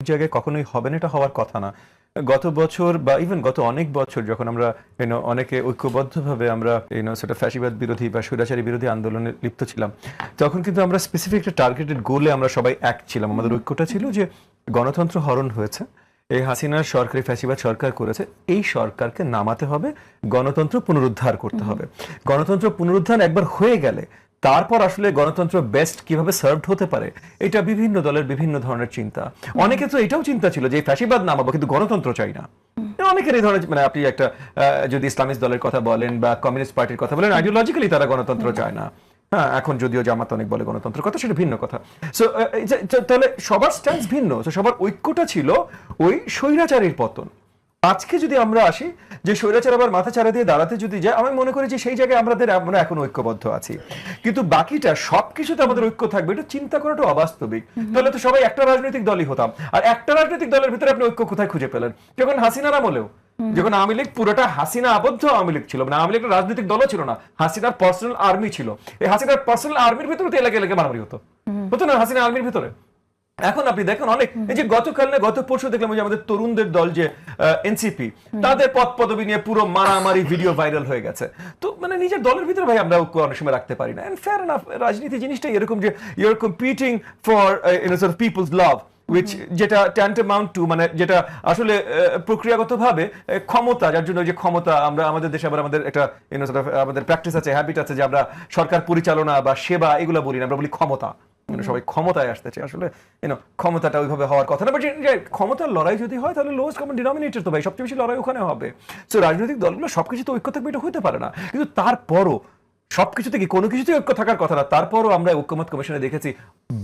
জায়গায় কখনোই হবে না, এটা হওয়ার কথা না। গত বছর বা ইভেন গত অনেক বছর যখন আমরা অনেকে ঐক্যবদ্ধভাবে আমরা সেটা ফ্যাসিবাদ বিরোধী বা স্বৈরাচারী বিরোধী আন্দোলনে লিপ্ত ছিলাম, তখন কিন্তু আমরা স্পেসিফিক একটা টার্গেটেড গোলে আমরা সবাই এক ছিলাম। আমাদের ঐক্যটা ছিল যে গণতন্ত্র হরণ হয়েছে, এই হাসিনার সরকারি ফ্যাসিবাদ সরকার করেছে, এই সরকারকে নামাতে হবে, গণতন্ত্র পুনরুদ্ধার করতে হবে। গণতন্ত্র পুনরুদ্ধার একবার হয়ে গেলে তারপর আসলে গণতন্ত্র বেস্ট কিভাবে সার্ভড হতে পারে, এটা বিভিন্ন দলের বিভিন্ন ধরনের চিন্তা। অনেকে তো এটাও চিন্তা ছিল যে ফ্যাসিবাদ নামাবো কিন্তু গণতন্ত্র চাই না। অনেকের এই ধরনের, মানে আপনি একটা যদি ইসলামিস্ট দলের কথা বলেন বা কমিউনিস্ট পার্টির কথা বলেন, আইডিওলজিক্যালি তারা গণতন্ত্র চায় না। হ্যাঁ, এখন যদিও জামাত অনেক বলে গণতন্ত্রের কথা, সেটা ভিন্ন কথা। সো তাহলে সবার স্ট্যান্স ভিন্ন, সবার ঐক্যটা ছিল ওই স্বৈরাচারীর পতন। আজকে যদি আমরা আসি যে স্বৈরাচার আবার মাথা চারা দিয়ে দাঁড়াতে যদি যায়, আমি মনে করি যে সেই জায়গায় আমরা এখন ঐক্যবদ্ধ আছি, কিন্তু বাকিটা সবকিছুতে আমাদের ঐক্য থাকবে এটা চিন্তা করাটা অবাস্তবিক। তাহলে তো সবাই একটা রাজনৈতিক দলই হতাম, আর একটা রাজনৈতিক দলের ভিতরে আপনি ঐক্য কোথায় খুঁজে পেলেন? যখন হাসিনার আমলেও, যখন আওয়ামী লীগ পুরোটা হাসিনা আবদ্ধ আওয়ামী লীগ ছিল, মানে আওয়ামী লীগ রাজনৈতিক দলও ছিল না, হাসিনার পার্সোনাল আর্মি ছিল। এই হাসিনার পার্সোনাল আর্মির ভিতরে তো এলাকা এলাকা মারামারি হতো না হাসিনা আর্মির ভিতরে। এখন আপনি দেখেন অনেক, এই যে গতকাল না গত পরশু দেখলাম যে আমাদের তরুণদের দল যে এনসিপি, তাদের পদ পদবি নিয়ে পুরো মারামারি ভিডিও ভাইরাল হয়ে গেছে। তো মানে নিজের দলের ভিতরে ভাই আমরা অনেক সময় রাখতে পারি না। এন্ড ফেয়ার এনাফ, রাজনীতি জিনিসটা এরকম যে you are competing for people's love, which যেটা ট্যান্টামাউন্ট টু, মানে যেটা আসলে প্রক্রিয়াগতভাবে ক্ষমতা, যার জন্য যে ক্ষমতা আমরা আমাদের দেশে আবার আমাদের একটা আমাদের প্র্যাকটিস আছে, হ্যাবিট আছে যে আমরা সরকার পরিচালনা বা সেবা এগুলো বলি না, আমরা বলি ক্ষমতা। সবাই ক্ষমতায় আসতে চায়, আসলে ক্ষমতাটা ওইভাবে হওয়ার কথা না। বাট ক্ষমতার লড়াই যদি হয় তাহলে লোয়েস্ট কমন ডিনোমিনেটর তো ভাই সবচেয়ে বেশি লড়াই ওখানে হবে। সো রাজনৈতিক দলগুলো সবকিছু তো ঐক্য থাকবে এটা হতে পারে না, কিন্তু তারপরও সবকিছু থেকে কোনো কিছুতে ঐক্য থাকার কথা না। তারপরও আমরা ঐক্যমত কমিশনে দেখেছি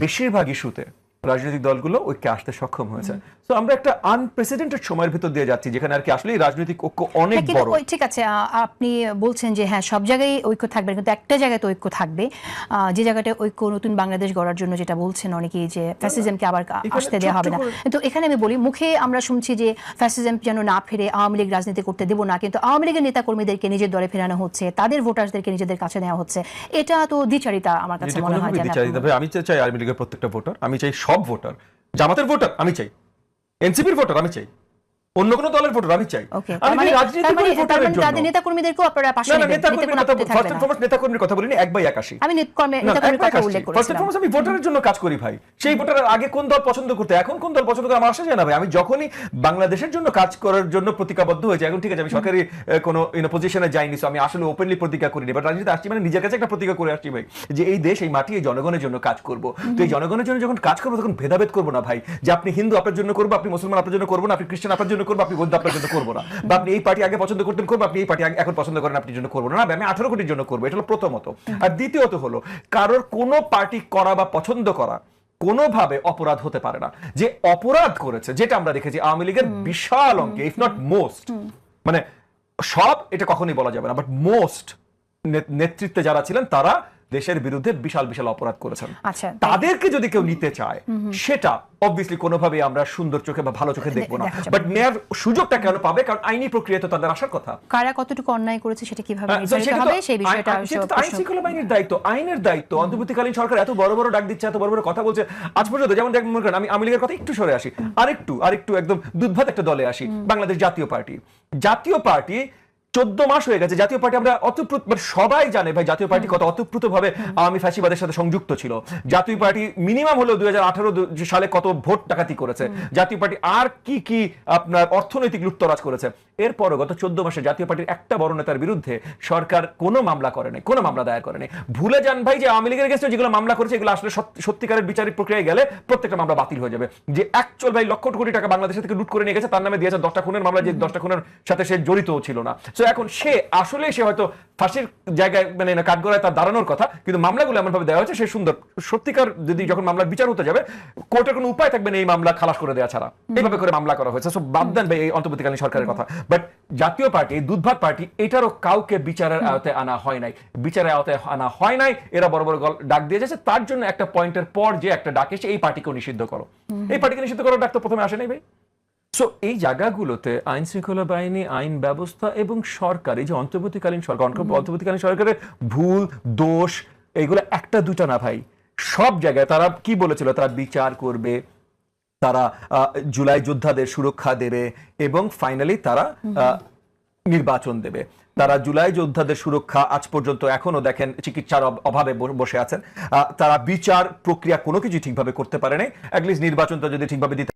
বেশিরভাগ ইস্যুতে রাজনৈতিক দলগুলো ঐক্যে আসতে সক্ষম হয়েছে। তো আমরা একটা আনপ্রেসিডেন্টেড সময়ের ভিতর দিয়ে যাচ্ছি যেখানে আর কি আসলে রাজনৈতিক ঐক্য অনেক বড়। ঠিক আছে, আপনি বলছেন যে হ্যাঁ সব জায়গায় ঐক্য থাকবে, কিন্তু একটা জায়গায় তো ঐক্য থাকবে, যে জায়গাটা ঐক্য নতুন বাংলাদেশ গড়ার জন্য, যেটা বলছেন অনেকেই যে ফ্যাসিজমকে আবার আসতে দেওয়া হবে না। কিন্তু এখানে আমি বলি, মুখে আমরা শুনছি যে ফ্যাসিজম যেন না ফিরে, আওয়ামী লীগ রাজনীতি করতে দেব না, কিন্তু আওয়ামী লীগের নেতা কর্মীদেরকে নিজের দলে ফেরানো হচ্ছে, তাদের ভোটারদেরকে নিজেদের কাছে নেওয়া হচ্ছে। এটা তো দ্বিচারিতা আমার কাছে মনে হয়। আমি চাই আওয়ামী লীগের প্রত্যেকটা ভোটার, আমি চাই সব ভোটার, জামাতের ভোটার আমি চাই, এনসিপির ভোটার আমি চাই, অন্য কোন দলের ভোটার আমি চাই। আমি রাজনীতি করে ভোটারের জন্য তাদের নেতাকর্মীদেরকেও আপনারা পাশে নেবেন। নেতাকর্মীর কথা বলিনি, এক বাই একাশি আমি নেতাকর্মীর কথা উল্লেখ করেছিলাম। আমি ভোটারের জন্য কাজ করি ভাই। সেই ভোটারের আগে কোন দল পছন্দ করতে, এখন কোন দল পছন্দ করে আমার আসা যায় না ভাই। আমি যখনই বাংলাদেশের জন্য কাজ করার জন্য প্রতিজ্ঞাবদ্ধ হয়েছে, এখন ঠিক আছে আমি সরকারি কোনো পজিশনে যাইনি, সো আমি আসলে ওপেনলি প্রতিজ্ঞা করিনি, বাট রাজনীতি আসছি মানে নিজের কাছে একটা প্রতিজ্ঞা করে আসছি ভাই যে এই দেশ, এই মাটি, এই জনগণের জন্য কাজ করব। তো এই জনগণের জন্য যখন কাজ করবো তখন ভেদাভেদ করবো না ভাই, যে আপনি হিন্দু আপনার জন্য করবো, আপনি মুসলমান আপনার জন্য করবো না, আপনি খ্রিস্টান আপনার জন্য করবো, আপনি বৌদ্ধ আপনার জন্য করবো না, বা আপনি এই পার্টি আগে পছন্দ করতেন করবো, আপনি এই পার্টি এখন পছন্দ করেন আপনি জন্য করবো না। আমি 18 কোটির জন্য করবো, এটা হলো প্রথমত। আর দ্বিতীয়ত হলো কারোর কোনো পার্টি করা বা পছন্দ করা কোনোভাবে অপরাধ হতে পারে না। যে অপরাধ করেছে, যেটা আমরা দেখেছি আওয়ামী লীগের বিশাল অঙ্কে, ইফ নট মোস্ট, মানে সব এটা কখনোই বলা যাবে না, বাট মোস্ট নেতৃত্বে যারা ছিলেন তারা দেশের বিরুদ্ধে বিশাল বিশাল অপরাধ করেছেন। তাদেরকে যদি কেউ নিতে চায়, সেটা অবভিয়াসলি কোনোভাবেই আমরা সুন্দর চোখে বা ভালো চোখে দেখবো না, বাট নেয়ার সুযোগটা কেন পাবে? কারণ আইনি প্রক্রিয়া তো তাদের আসার কথা। কারা কতটুকু অন্যায় করেছে সেটা কিভাবে নির্ধারিত হবে সেই বিষয়টা আইন শৃঙ্খলা বাহিনীর দায়িত্ব, আইনের দায়িত্ব। অন্তর্বর্তীকালীন সরকার এত বড় বড় ডাক দিচ্ছে, এত বড় বড় কথা বলছে, আজ পর্যন্ত যেমন মনে করেন আমি আওয়ামী লীগের কথা একটু সরে আসি, আরেকটু একদম দুধভাত একটা দলে আসি, বাংলাদেশ জাতীয় পার্টি 14 মাস হয়ে গেছে। জাতীয় পার্টি আমরা সবাই জানে ভাই জাতীয় পার্টি কত অতপ্রুত ভাবে আওয়ামী ফ্যাসিবাদের সাথে সংযুক্ত ছিল। জাতীয় পার্টি মিনিমাম হলো 2018 সালে কত ভোট ডাকাতি করেছে জাতীয় পার্টি, আর কি আপনার অর্থনৈতিক লুটতরাজ করেছে। এরপরও গত 14 মাসে জাতীয় পার্টির একটা বড় নেতার বিরুদ্ধে সরকার কোনো মামলা করেনি, কোনো মামলা দায়ের করেনি। ভুলে যান ভাই যে আওয়ামী লীগের এগেইনস্টে যেগুলো মামলা করেছে এগুলো আসলে সত্যিকারের বিচারিক প্রক্রিয়ায় গেলে প্রত্যেকটা মামলা বাতিল হয়ে যাবে। যে অ্যাকচুয়াল ভাই লক্ষ কোটি টাকা বাংলাদেশ থেকে লুট করে নিয়ে গেছে, তার নামে দিয়েছে 10টা খুনের মামলা, যে 10টা খুনের সাথে সে জড়িতও ছিল না। এখন সে আসলে সে হয়তো ফাঁসির জায়গায় মানে কাঠগড়ায় তার দাঁড়ানোর কথা, কিন্তু মামলাগুলো এমন ভাবে দেওয়া হয়েছে সে সুন্দর সত্যিকার যদি যখন মামলার বিচার হতে যাবে কোর্টের কোনো উপায় থাকবে না এই মামলা খালাস করে দেওয়া ছাড়া, এইভাবে করে মামলা করা হয়েছে। সব বাদ দেন ভাই এই অন্তর্বর্তীকালীন সরকারের কথা। বাট জাতীয় পার্টি, দুধভাত পার্টি, এটারও কাউকে বিচারের আওতায় আনা হয় নাই, বিচারের আওতায় আনা হয় নাই। এরা বড় বড় ডাক দিয়ে যাচ্ছে, তার জন্য একটা পয়েন্টের পর যে একটা ডাক এসে এই পার্টিকেও নিষিদ্ধ করো, এই পার্টিকে নিষিদ্ধ করার ডাক তো প্রথমে আসে নাই ভাই। সো এই জায়গাগুলোতে আইন শৃঙ্খলা বাহিনী, আইন ব্যবস্থা এবং সরকার, এই যে অন্তর্বর্তীকালীন সরকারের ভুল দোষ এইগুলো একটা দুটা না ভাই, সব জায়গায় তারা কি বলেছিল, তারা বিচার করবে, তারা জুলাই যোদ্ধাদের সুরক্ষা দেবে এবং ফাইনালি তারা নির্বাচন দেবে। তারা জুলাই যোদ্ধাদের সুরক্ষা আজ পর্যন্ত এখনো দেখেন চিকিৎসার অভাবে বসে আছেন, তারা বিচার প্রক্রিয়া কোনো কিছু ঠিকভাবে করতে পারে নাই। অ্যাটলিস্ট নির্বাচনটা যদি ঠিকভাবে দিতে